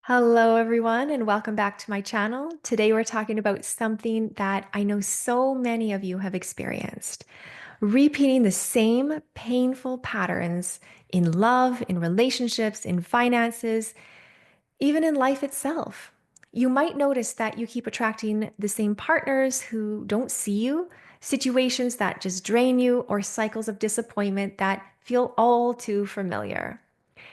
Hello, everyone, and welcome back to my channel. Today, we're talking about something that I know so many of you have experienced: repeating the same painful patterns in love, in relationships, in finances, even in life itself. You might notice that you keep attracting the same partners who don't see you, situations that just drain you, or cycles of disappointment that feel all too familiar.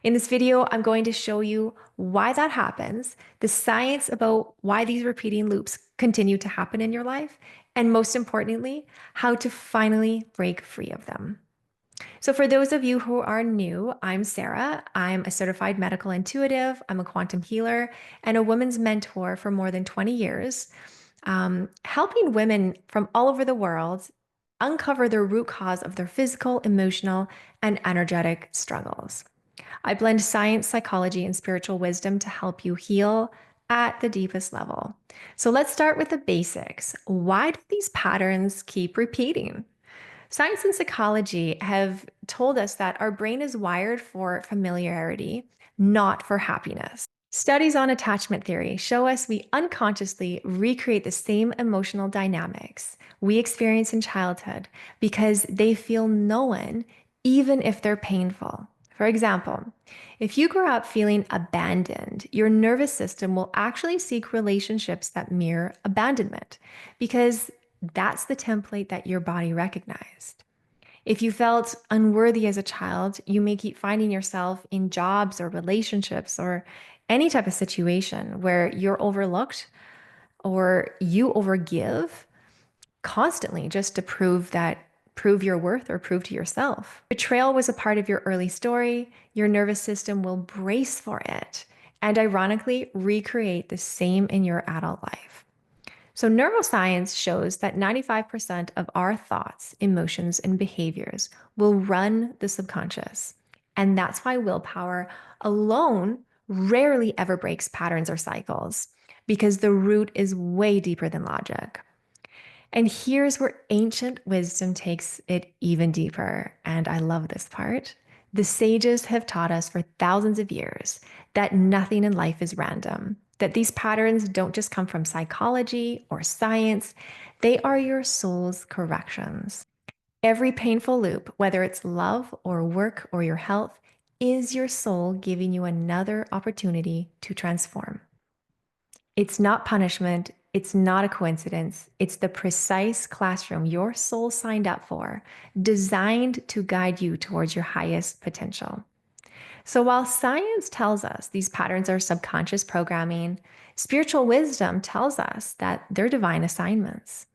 In this video, I'm going to show you why that happens, the science about why these repeating loops continue to happen in your life, and most importantly, how to finally break free of them. So, for those of you who are new, I'm Sarah. I'm a certified medical intuitive, I'm a quantum healer, and a women's mentor for more than 20 years, helping women from all over the world uncover the root cause of their physical, emotional, and energetic struggles. I blend science, psychology, and spiritual wisdom to help you heal at the deepest level. So let's start with the basics. Why do these patterns keep repeating? Science and psychology have told us that our brain is wired for familiarity, not for happiness. Studies on attachment theory show us we unconsciously recreate the same emotional dynamics we experience in childhood because they feel known, even if they're painful. For example, if you grew up feeling abandoned, your nervous system will actually seek relationships that mirror abandonment because that's the template that your body recognized. If you felt unworthy as a child, you may keep finding yourself in jobs or relationships or any type of situation where you're overlooked or you overgive constantly just to prove your worth or prove to yourself. Betrayal was a part of your early story. Your nervous system will brace for it and ironically recreate the same in your adult life. So, neuroscience shows that 95% of our thoughts, emotions, and behaviors will run the subconscious. And that's why willpower alone rarely ever breaks patterns or cycles, because the root is way deeper than logic. And here's where ancient wisdom takes it even deeper. And I love this part. The sages have taught us for thousands of years that nothing in life is random, that these patterns don't just come from psychology or science, they are your soul's corrections. Every painful loop, whether it's love or work or your health, is your soul giving you another opportunity to transform. It's not punishment. It's not a coincidence. It's the precise classroom your soul signed up for, designed to guide you towards your highest potential. So while science tells us these patterns are subconscious programming, spiritual wisdom tells us that they're divine assignments.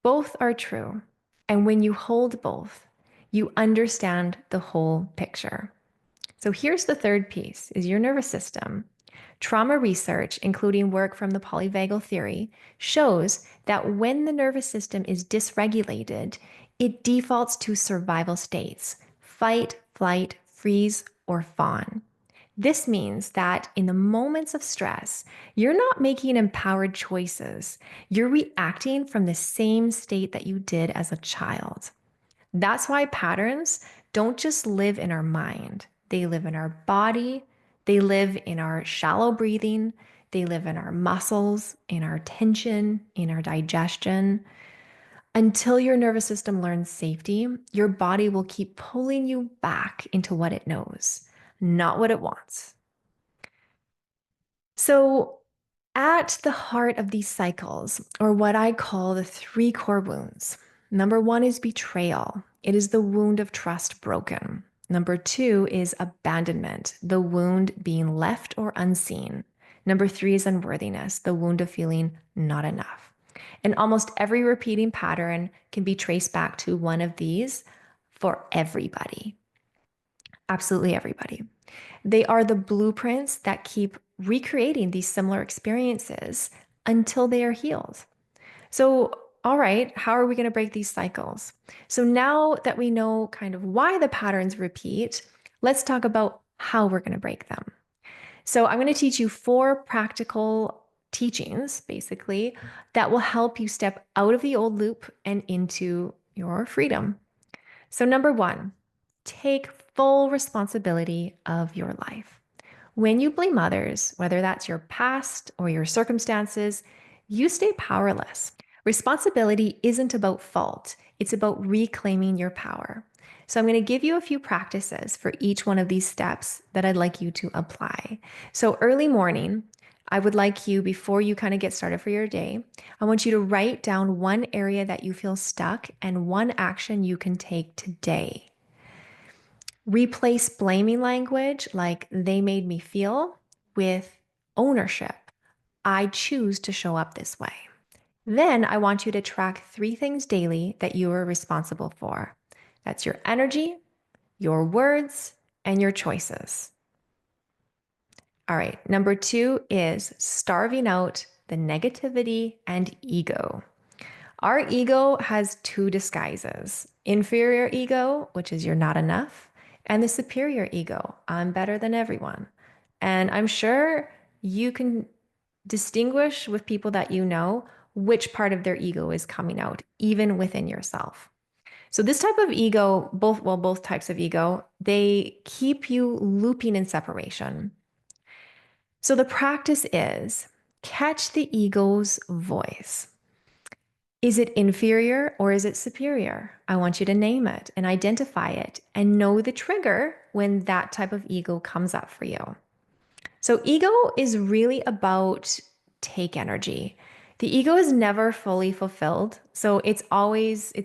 Both are true. And when you hold both, you understand the whole picture. So here's the third piece is your nervous system. Trauma research, including work from the polyvagal theory, shows that when the nervous system is dysregulated, it defaults to survival states: fight, flight, freeze, or fawn. This means that in the moments of stress, you're not making empowered choices. You're reacting from the same state that you did as a child. That's why patterns don't just live in our mind, they live in our body, they live in our shallow breathing, they live in our muscles, in our tension, in our digestion. Until your nervous system learns safety, your body will keep pulling you back into what it knows, not what it wants. So, at the heart of these cycles, or what I call the three core wounds, number one is betrayal. It is the wound of trust broken. Number two is abandonment, the wound being left or unseen. Number three is unworthiness, the wound of feeling not enough. And almost every repeating pattern can be traced back to one of these for everybody. Absolutely everybody. They are the blueprints that keep recreating these similar experiences until they are healed. So, all right, how are we going to break these cycles? So, now that we know kind of why the patterns repeat, let's talk about how we're going to break them. So, I'm going to teach you four practical teachings, basically, that will help you step out of the old loop and into your freedom. So, number one, take full responsibility of your life. When you blame others, whether that's your past or your circumstances, you stay powerless. Responsibility isn't about fault, it's about reclaiming your power. So, I'm going to give you a few practices for each one of these steps that I'd like you to apply. So, early morning, I would like you, before you kind of get started for your day, I want you to write down one area that you feel stuck and one action you can take today. Replace blaming language like they made me feel with ownership. I choose to show up this way. Then I want you to track 3 things daily that you are responsible for. That's your energy, your words, and your choices. All right, number 2 is starving out the negativity and ego. Our ego has 2 disguises: inferior ego, which is you're not enough, and the superior ego, I'm better than everyone. And I'm sure you can distinguish with people that you know which part of their ego is coming out, even within yourself. So, this type of ego, both types of ego, they keep you looping in separation. So, the practice is catch the ego's voice. Is it inferior or is it superior? I want you to name it and identify it and know the trigger when that type of ego comes up for you. So, ego is really about take energy. The ego is never fully fulfilled. So, it's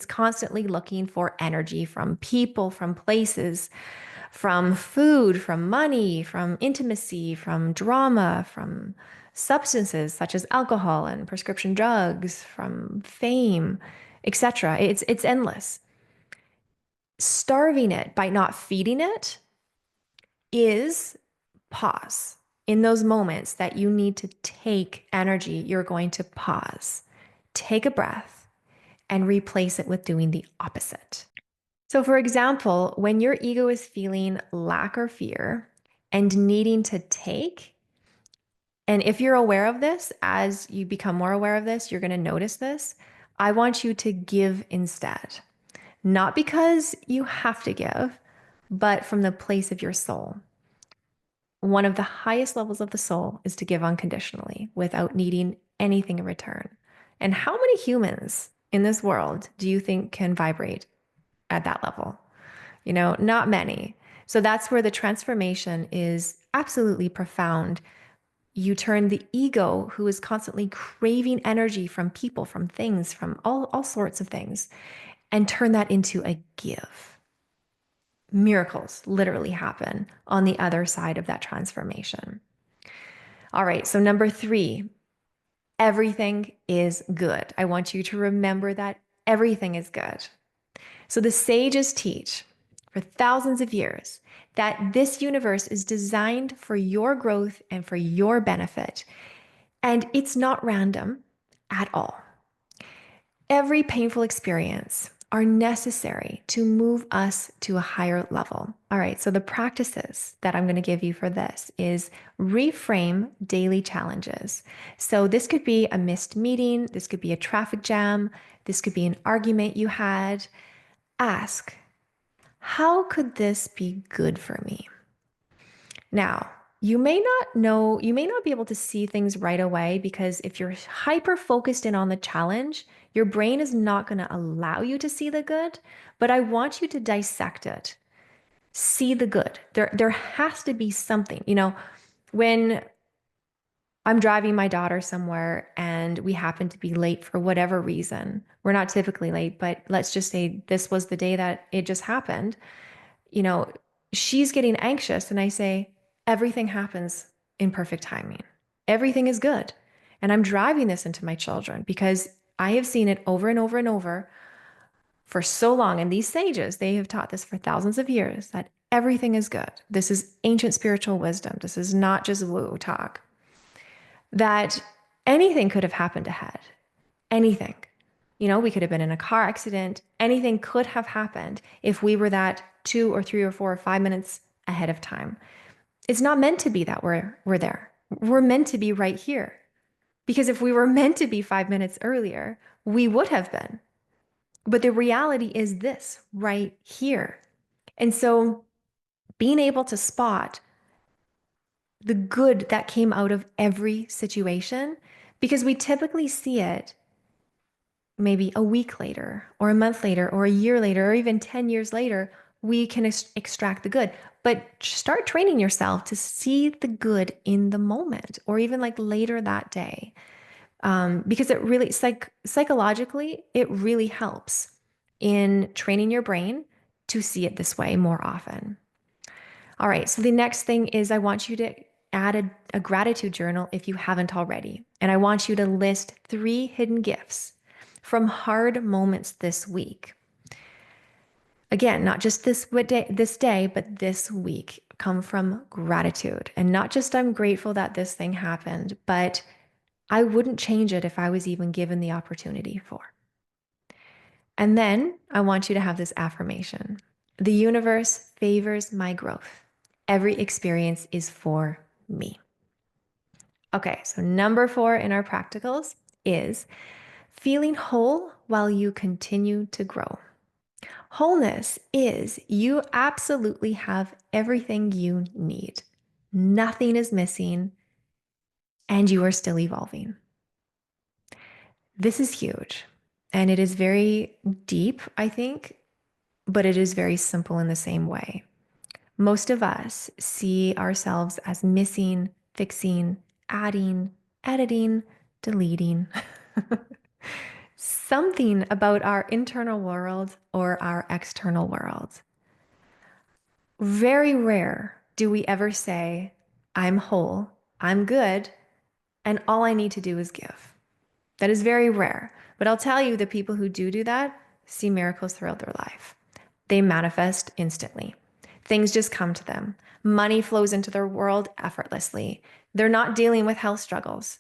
constantly looking for energy from people, from places, from food, from money, from intimacy, from drama, from substances such as alcohol and prescription drugs, from fame, etc. It's endless. Starving it by not feeding it is pause. In those moments that you need to take energy, you're going to pause, take a breath, and replace it with doing the opposite. So, for example, when your ego is feeling lack or fear and needing to take, and if you're aware of this, as you become more aware of this, you're going to notice this. I want you to give instead, not because you have to give, but from the place of your soul. One of the highest levels of the soul is to give unconditionally without needing anything in return. And how many humans in this world do you think can vibrate at that level? Not many. So that's where the transformation is absolutely profound. You turn the ego, who is constantly craving energy from people, from things, from all sorts of things, and turn that into a give. Miracles literally happen on the other side of that transformation. All right, so number 3, everything is good. I want you to remember that everything is good. So the sages teach for thousands of years that this universe is designed for your growth and for your benefit. And it's not random at all. Every painful experience are necessary to move us to a higher level. All right, so the practices that I'm going to give you for this is reframe daily challenges. So this could be a missed meeting, this could be a traffic jam, this could be an argument you had. Ask, how could this be good for me? Now, you may not be able to see things right away because if you're hyper focused in on the challenge, your brain is not going to allow you to see the good, but I want you to dissect it. See the good. There has to be something. When I'm driving my daughter somewhere and we happen to be late for whatever reason, we're not typically late, but let's just say this was the day that it just happened. you know, she's getting anxious. And I say, everything happens in perfect timing. Everything is good. And I'm driving this into my children because I have seen it over and over and over for so long. And these sages, they have taught this for thousands of years that everything is good. This is ancient spiritual wisdom. This is not just woo talk. That anything could have happened ahead. Anything. We could have been in a car accident. Anything could have happened if we were that 2 or 3 or 4 or 5 minutes ahead of time. It's not meant to be that we're there. We're meant to be right here. Because if we were meant to be 5 minutes earlier, we would have been. But the reality is this right here. And so being able to spot the good that came out of every situation, because we typically see it maybe a week later, or a month later, or a year later, or even 10 years later. We can extract the good, but start training yourself to see the good in the moment, or even like later that day. Because it really, psychologically, it really helps in training your brain to see it this way more often. All right, so the next thing is I want you to add a gratitude journal if you haven't already. And I want you to list 3 hidden gifts from hard moments this week. Again, not just this day, but this week. Come from gratitude. And not just I'm grateful that this thing happened, but I wouldn't change it if I was even given the opportunity for. And then I want you to have this affirmation. The universe favors my growth. Every experience is for me. Okay, so number 4 in our practicals is feeling whole while you continue to grow. Wholeness is you absolutely have everything you need. Nothing is missing, and you are still evolving. This is huge, and it is very deep, I think, but it is very simple in the same way. Most of us see ourselves as missing, fixing, adding, editing, deleting something about our internal world or our external world. Very rare do we ever say, I'm whole, I'm good, and all I need to do is give. That is very rare. But I'll tell you, the people who do that see miracles throughout their life. They manifest instantly. Things just come to them. Money flows into their world effortlessly. They're not dealing with health struggles.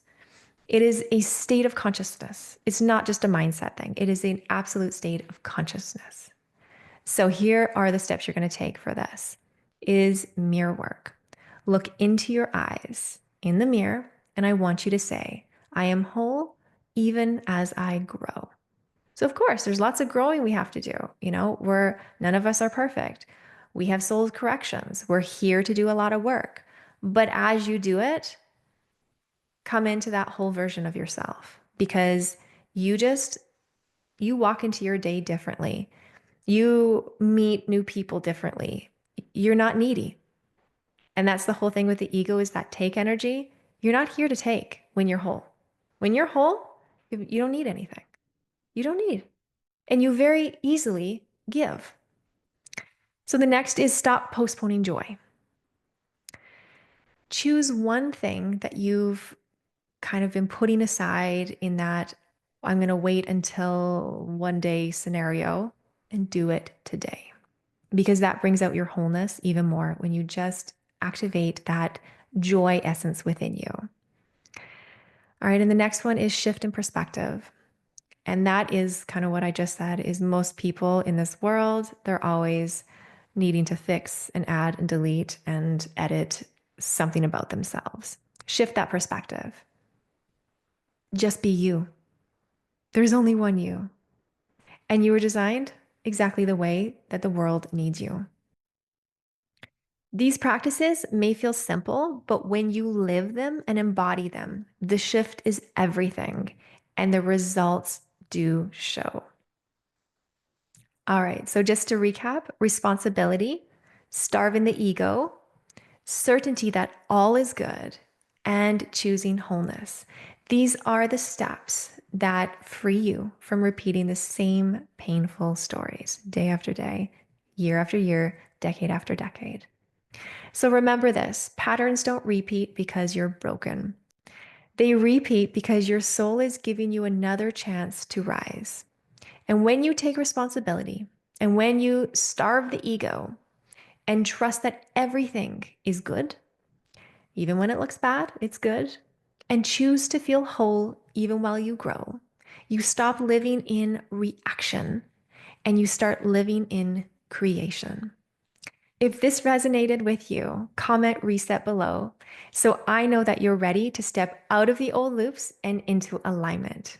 It is a state of consciousness. It's not just a mindset thing. It is an absolute state of consciousness. So here are the steps you're going to take for this. Is mirror work. Look into your eyes in the mirror, and I want you to say, I am whole even as I grow. So of course, there's lots of growing we have to do. None of us are perfect. We have soul corrections. We're here to do a lot of work. But as you do it, come into that whole version of yourself, because you walk into your day differently. You meet new people differently. You're not needy. And that's the whole thing with the ego, is that take energy. You're not here to take when you're whole. When you're whole, you don't need anything. You don't need. And you very easily give. So the next is stop postponing joy. Choose one thing that you've kind of been putting aside in that I'm going to wait until one day scenario, and do it today. Because that brings out your wholeness even more when you just activate that joy essence within you. All right, and the next one is shift in perspective. And that is kind of what I just said, is most people in this world, they're always needing to fix and add and delete and edit something about themselves. Shift that perspective. Just be you. There's only one you. And you were designed exactly the way that the world needs you. These practices may feel simple, but when you live them and embody them, the shift is everything, and the results do show. All right, so just to recap: responsibility, starving the ego, certainty that all is good, and choosing wholeness. These are the steps that free you from repeating the same painful stories day after day, year after year, decade after decade. So remember this: patterns don't repeat because you're broken. They repeat because your soul is giving you another chance to rise. And when you take responsibility, and when you starve the ego and trust that everything is good, even when it looks bad, it's good, and choose to feel whole even while you grow, you stop living in reaction and you start living in creation. If this resonated with you, comment reset below so I know that you're ready to step out of the old loops and into alignment.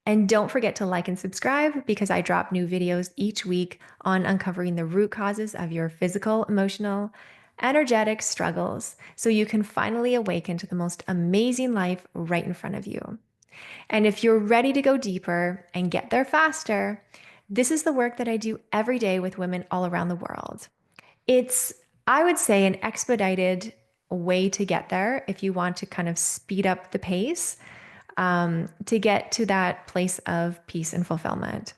And don't forget to like and subscribe, because I drop new videos each week on uncovering the root causes of your physical, emotional, energetic struggles so you can finally awaken to the most amazing life right in front of you. And if you're ready to go deeper and get there faster, this is the work that I do every day with women all around the world. It's, I would say, an expedited way to get there if you want to kind of speed up the pace to get to that place of peace and fulfillment.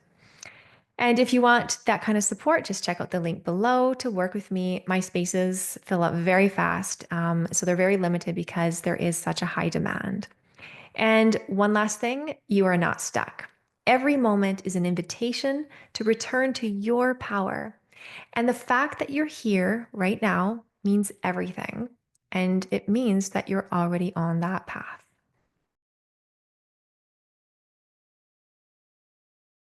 And if you want that kind of support, just check out the link below to work with me. My spaces fill up very fast, so they're very limited because there is such a high demand. And one last thing, you are not stuck. Every moment is an invitation to return to your power. And the fact that you're here right now means everything. And it means that you're already on that path.